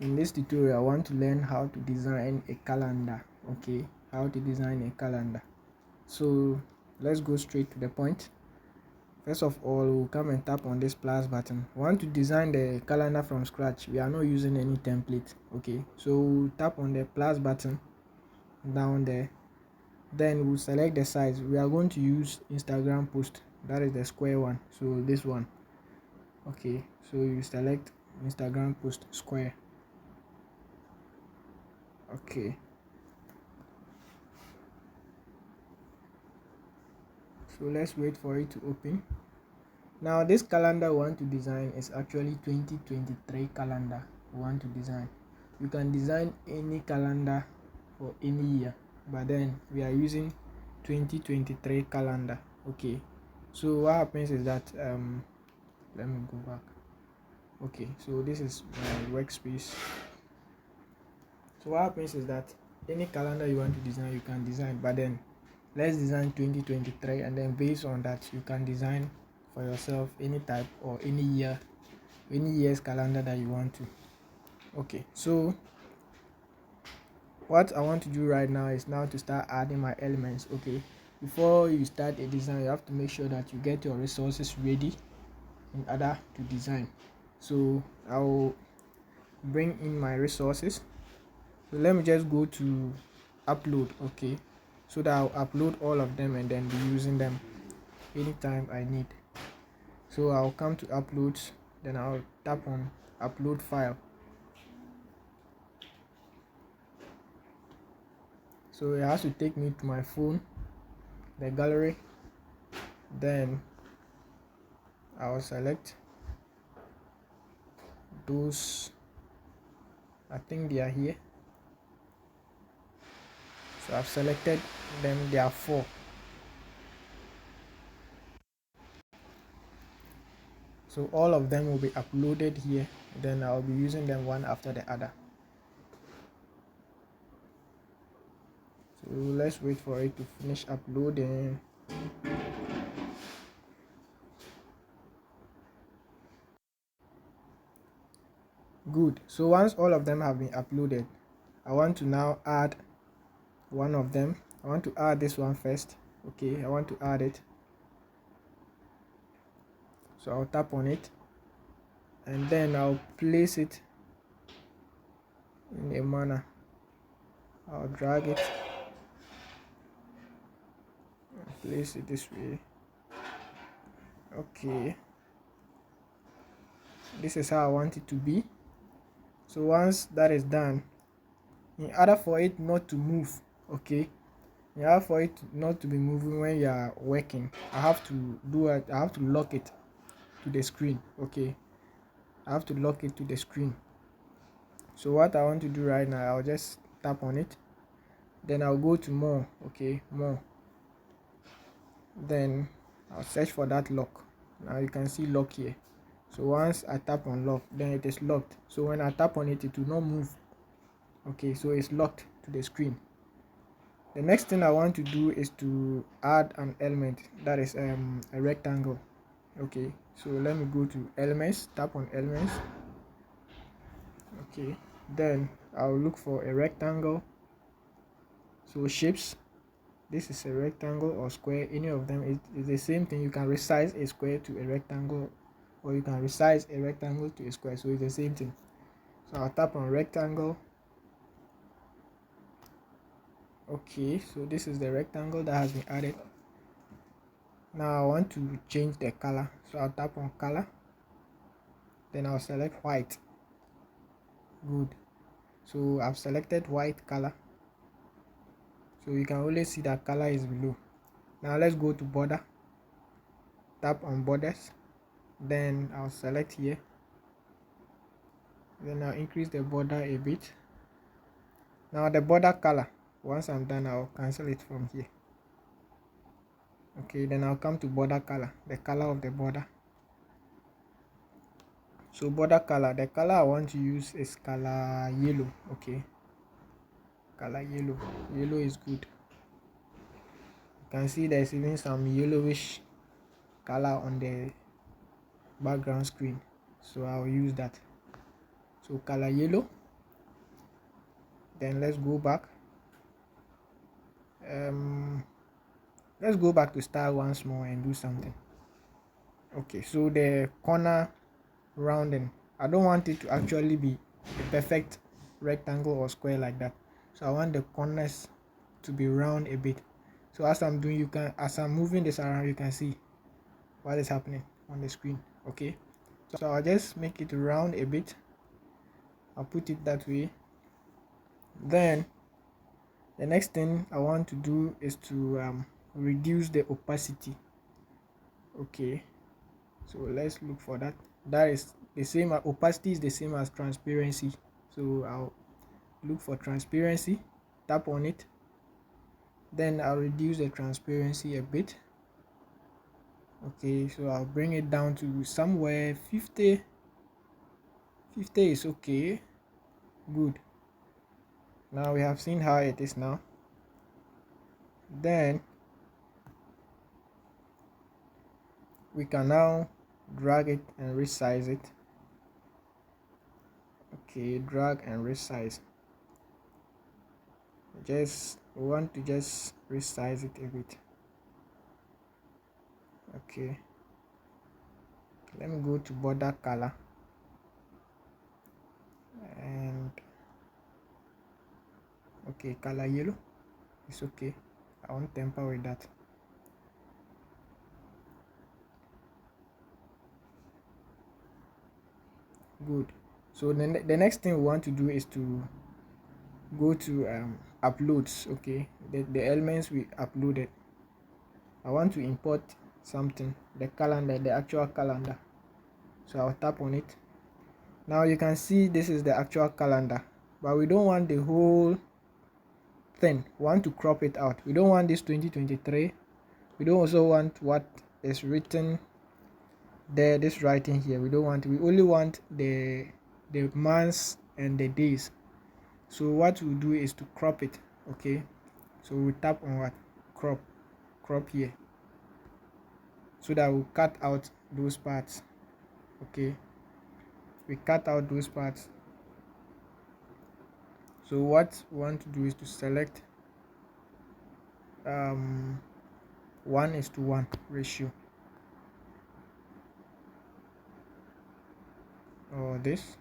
In this tutorial I want to learn how to design a calendar. Okay, how to design a calendar. So let's go straight to the point. First of all, we'll come and tap on this plus button. We want to design the calendar from scratch. We are not using any template. Okay, so we'll tap on the plus button down there, then we'll select the size. We are going to use Instagram post, that is the square one, so this one. Okay, so you select Instagram post square. Okay, so let's wait for it to open. Now this calendar we want to design is actually 2023 calendar we want to design. You can design any calendar for any year, but then we are using 2023 calendar. Okay, so what happens is that let me go back. Okay, so this is my workspace. So what happens is that any calendar you want to design, you can design, but then let's design 2023, and then based on that you can design for yourself any type or any year's calendar that you want to. Okay, so what I want to do right now is now to start adding my elements. Okay, before you start a design, you have to make sure that you get your resources ready in order to design. So I'll bring in my resources. So let me just go to upload. Okay, so that I'll upload all of them and then be using them anytime I need. So I'll come to uploads, then I'll tap on upload file. So it has to take me to my phone, the gallery, then I'll select those. I think they are here. So I've selected them, there are 4. So all of them will be uploaded here, then I'll be using them one after the other. So let's wait for it to finish uploading. Good. So once all of them have been uploaded, I want to now add one of them. I want to add this one first. Okay, I want to add it. So I'll tap on it, and then I'll place it in a manner. I'll drag it, place it this way. Okay, this is how I want it to be. So once that is done, in order for it not to move, okay, in order for it not to be moving when you are working, I have to lock it to the screen. Okay, I have to lock it to the screen. So what I want to do right now, I'll just tap on it, then I'll go to more. Okay, more, then I'll search for that lock. Now you can see lock here. So once I tap on lock, then it is locked. So when I tap on it, it will not move. Okay, so it's locked to the screen. The next thing I want to do is to add an element, that is a rectangle. Okay, so let me go to elements, tap on elements. Okay, then I'll look for a rectangle. So shapes, this is a rectangle or square, any of them is the same thing. You can resize a square to a rectangle, or you can resize a rectangle to a square, so it's the same thing. So I'll tap on rectangle. Okay, so this is the rectangle that has been added. Now I want to change the color, so I'll tap on color, then I'll select white. Good. So I've selected white color, so you can only see that color is below. Now let's go to border, tap on borders, then I'll select here, then I'll increase the border a bit. Now the border color, once I'm done, I'll cancel it from here. Okay, then I'll come to border color, the color of the border. So border color, the color I want to use is color yellow. Okay, color yellow. Yellow is good. You can see there's even some yellowish color on the background screen, so I'll use that. So color yellow. Then let's go back. Let's go back to style once more and do something. Okay, so the corner rounding, I don't want it to actually be a perfect rectangle or square like that. So I want the corners to be round a bit. So as I'm doing, as I'm moving this around, you can see what is happening on the screen. Okay, so I'll just make it round a bit. I'll put it that way. Then the next thing I want to do is to reduce the opacity. Okay, so let's look for that. That is the same, opacity is the same as transparency. So I'll look for transparency, tap on it, then I'll reduce the transparency a bit. Okay, so I'll bring it down to somewhere 50 is okay. Good. Now we have seen how it is now. Then we can now drag it and resize it. Okay, drag and resize. We want to just resize it a bit. Okay, let me go to border color and okay, color yellow. It's okay. I won't temper with that. Good. So the next thing we want to do is to go to uploads. Okay, the elements we uploaded. I want to import something, the calendar, the actual calendar. So I'll tap on it. Now you can see this is the actual calendar, but we don't want the whole thing. We want to crop it out. We don't want this 2023. We don't also want what is written there, this writing here. We don't want, we only want the months and the days. So what we'll do is to crop it. Okay, so we tap on what, crop here, so that we'll cut out those parts. Okay, we cut out those parts. So what we want to do is to select 1:1 ratio, or this.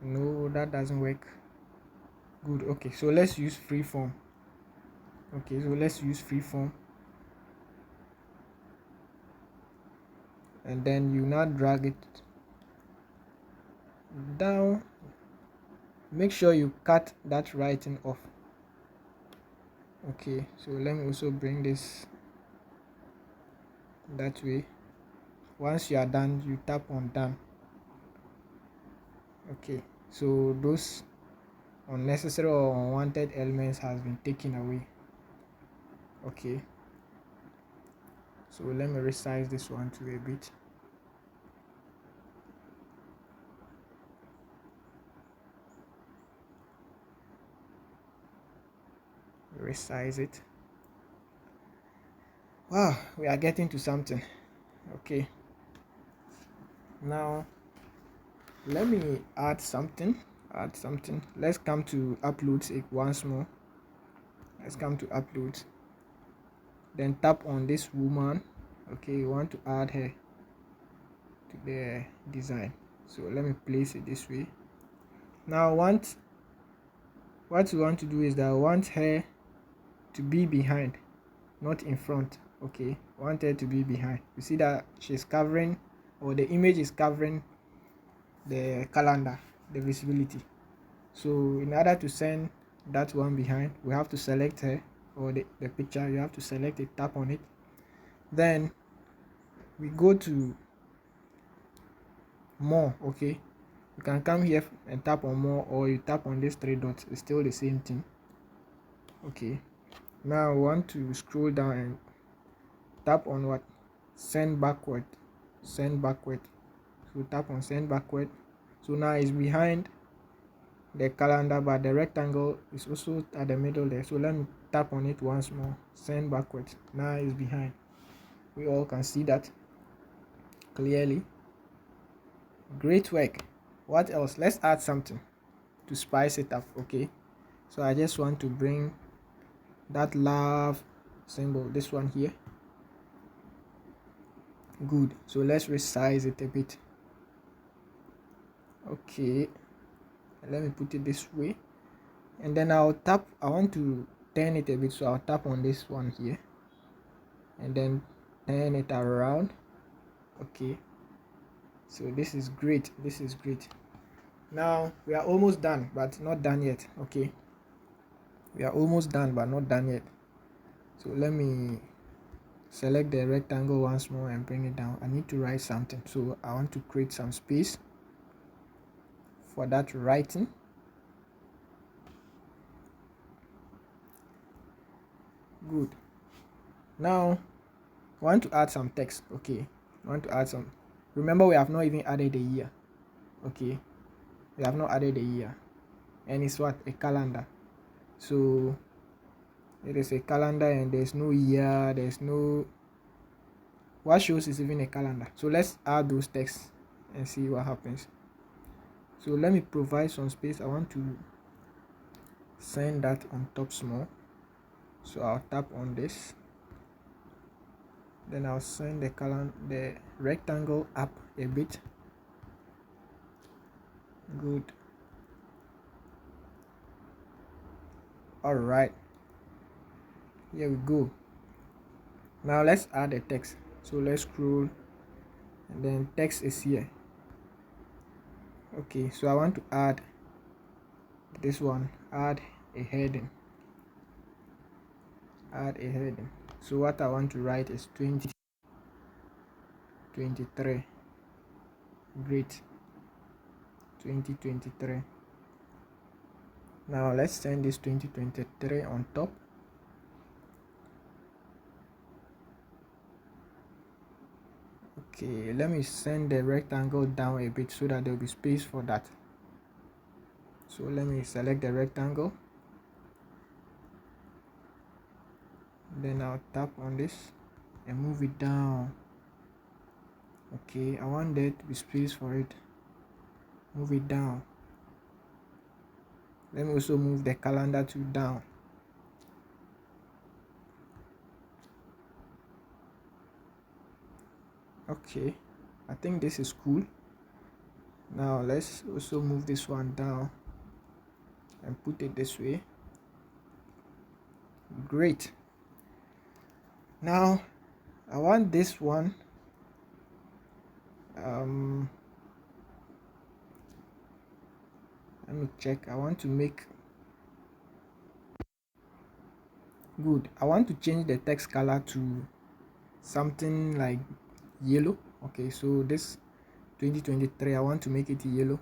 No, that doesn't work. Good. Okay, so let's use freeform. Okay, so let's use freeform, and then you now drag it down. Make sure you cut that writing off. Okay, so let me also bring this that way. Once you are done, you tap on done. Okay, so those unnecessary or unwanted elements has been taken away. Okay, so let me resize this one to a bit. Resize it. Wow, we are getting to something. Okay, now let me add something. Let's come to uploads once more. Let's come to uploads, then tap on this woman. Okay, you want to add her to the design, so let me place it this way. Now what we want to do is that I want her to be behind, not in front. Okay, I want her to be behind. You see that she's covering, or the image is covering the calendar, the visibility. So in order to send that one behind, we have to select her, or the picture. You have to select it, tap on it, then we go to more. Okay, you can come here and tap on more, or you tap on these three dots. It's still the same thing. Okay, now we want to scroll down and tap on what, send backward. So tap on send backward. So now it's behind the calendar, but the rectangle is also at the middle there. So let me tap on it once more, send backwards. Now it's behind. We all can see that clearly. Great work. What else? Let's add something to spice it up. Okay, So I just want to bring that love symbol, this one here. Good. So let's resize it a bit. Okay, let me put it this way, and then I'll tap. I want to turn it a bit, so I'll tap on this one here and then turn it around. Okay, so this is great, this is great. Now we are almost done, but not done yet. Okay, we are almost done but not done yet. So let me select the rectangle once more and bring it down. I need to write something, so I want to create some space for that writing. Good. Now I want to add some text. Okay, I want to add some. Remember, we have not even added a year. Okay, we have not added a year, and it's what, a calendar. So it is a calendar and there's no year, there's no, what shows is even a calendar. So let's add those texts and see what happens. So let me provide some space. I want to send that on top small, so I'll tap on this, then I'll send the rectangle up a bit. Good. All right, here we go. Now let's add a text. So let's scroll, and then text is here. Okay, so I want to add this one, add a heading. So what I want to write is 2023. Great. 2023. Now let's send this 2023 on top. Okay, let me send the rectangle down a bit so that there will be space for that. So let me select the rectangle, then I'll tap on this and move it down. Okay, I want there to be space for it. Move it down. Let me also move the calendar to down. Okay, I think this is cool. Now let's also move this one down and put it this way. Great. Now I want this one let me check. I want to make, good, I want to change the text color to something like yellow. Okay, so this 2023, I want to make it yellow,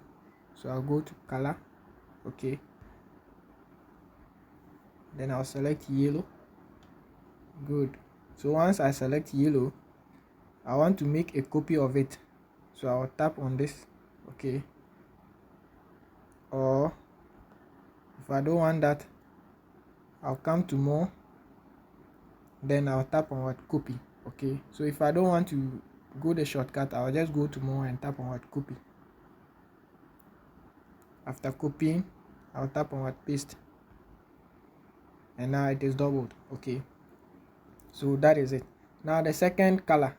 so I'll go to color. Okay, then I'll select yellow. Good. So once I select yellow, I want to make a copy of it, so I'll tap on this. Okay, or if I don't want that, I'll come to more, then I'll tap on what, copy. Okay, so if I don't want to go the shortcut, I'll just go to more and tap on what, copy. After copying, I'll tap on what, paste, and now it is doubled. Okay, so that is it. Now the second color,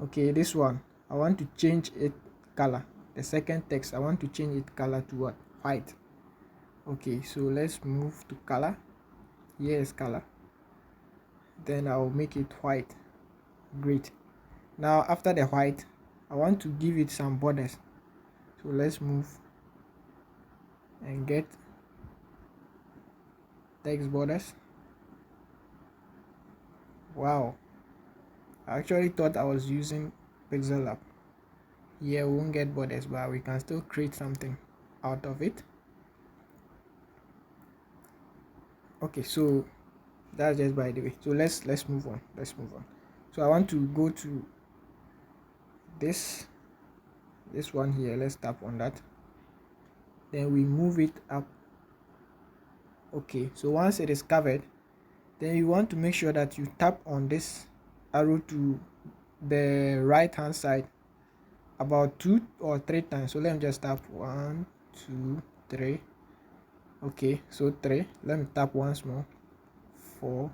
okay, this one, I want to change it color. The second text, I want to change it color to what, white. Okay, so let's move to color. Here is color, then I'll make it white. Great. Now after the white, I want to give it some borders, so let's move and get text borders. Wow, I actually thought I was using pixel app. Here we won't get borders, but we can still create something out of it. Okay, so that's just by the way. So let's move on. So I want to go to this one here. Let's tap on that, then we move it up. Okay, so once it is covered, then you want to make sure that you tap on this arrow to the right hand side about 2 or 3 times. So let me just tap 1, 2, 3, Okay, so 3. Let me tap once more. 4,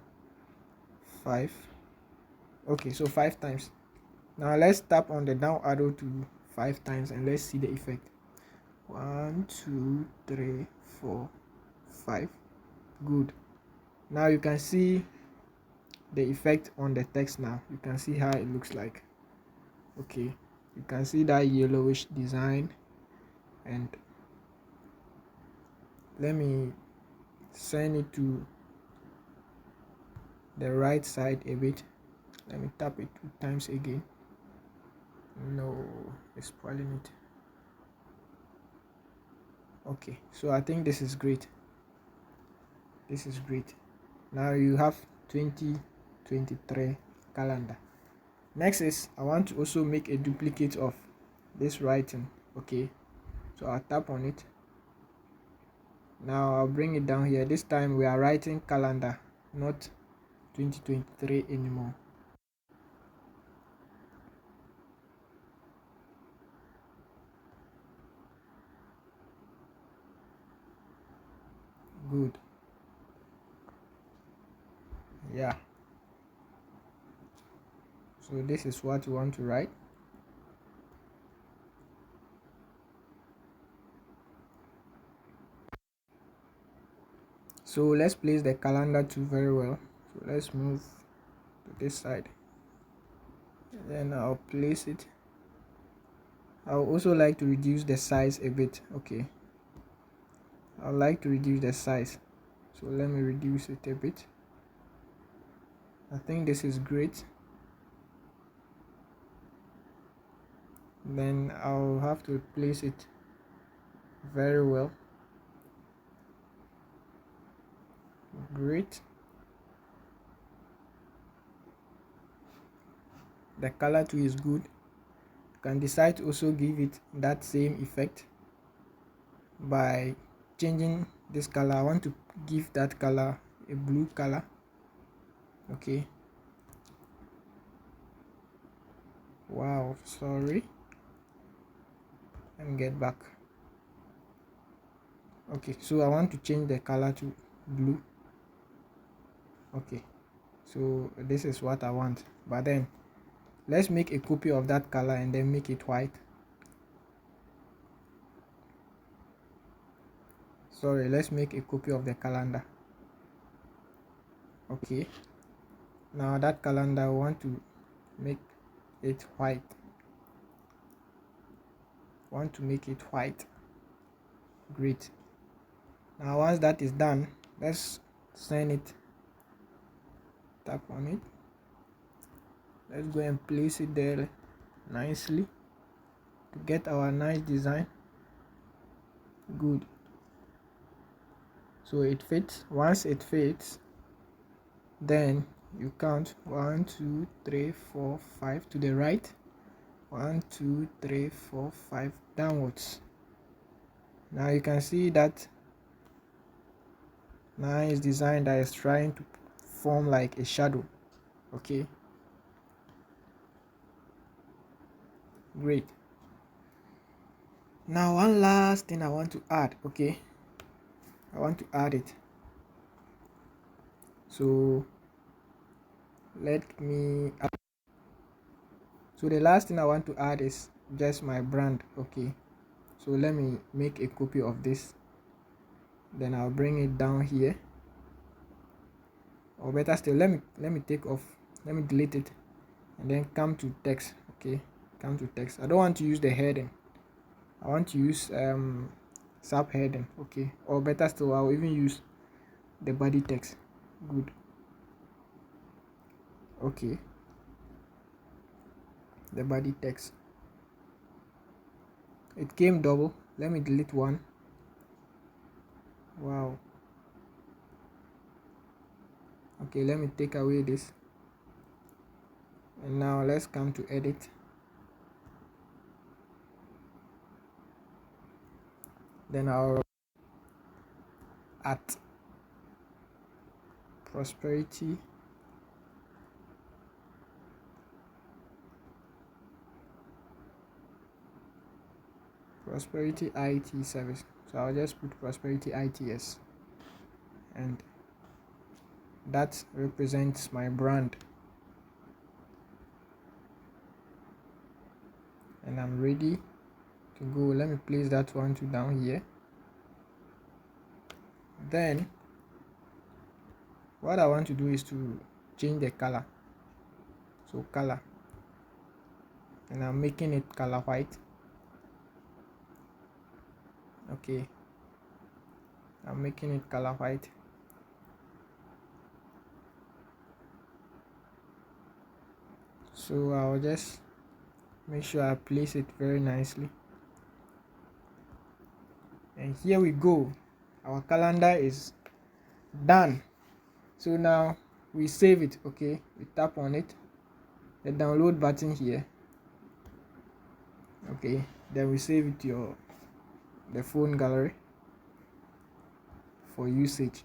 5. Okay, so 5 times. Now let's tap on the down arrow to 5 times and let's see the effect. 1, 2, 3, 4, 5. Good. Now you can see the effect on the text. Now you can see how it looks like. Okay, you can see that yellowish design, and let me send it to the right side a bit. Let me tap it 2 times again. No, it's spoiling it. Okay, so I think this is great. This is great. Now you have 2023 calendar. Next is I want to also make a duplicate of this writing. Okay, so I'll tap on it. Now I'll bring it down here. This time we are writing calendar, not 2023 anymore. Good. Yeah, so this is what you want to write. So let's place the calendar too very well. So let's move to this side, and then I'll place it. I would also like to reduce the size a bit. Okay, I would like to reduce the size, so let me reduce it a bit. I think this is great. Then I'll have to place it very well. Great. The color too is good. You can decide to also give it that same effect by changing this color. I want to give that color a blue color. Okay, wow, sorry, let me get back. Okay, so I want to change the color to blue. Okay, so this is what I want, but then let's make a copy of that color and then make it white. Sorry, let's make a copy of the calendar. Okay, now that calendar I want to make it white. Want to make it white. Great. Now once that is done, let's send it. Tap on it. Let's go and place it there nicely to get our nice design. Good. So it fits. Once it fits, then you count 1 2 3 4 5 to the right, 1 2 3 4 5 downwards. Now you can see that nice design that is trying to form like a shadow. Okay, great. Now one last thing I want to add. Okay, I want to add it, so let me add. So the last thing I want to add is just my brand. Okay, so let me make a copy of this, then I'll bring it down here, or better still, let me take off, let me delete it, and then come to text. Okay, come to text. I don't want to use the heading, I want to use subheading. Okay, or better still, I'll even use the body text. Good. Okay, the body text, it came double. Let me delete one. Wow. Okay, let me take away this, and now let's come to edit. Then I'll at prosperity IT service. So I'll just put Prosperity ITS, and that represents my brand. And I'm ready to go. Let me place that one to down here. Then what I want to do is to change the color. So color, and I'm making it color white. Okay, I'm making it color white. So I'll just make sure I place it very nicely, and here we go. Our calendar is done. So now we save it. Okay, we tap on it, the download button here. Okay, then we save it to the phone gallery for usage.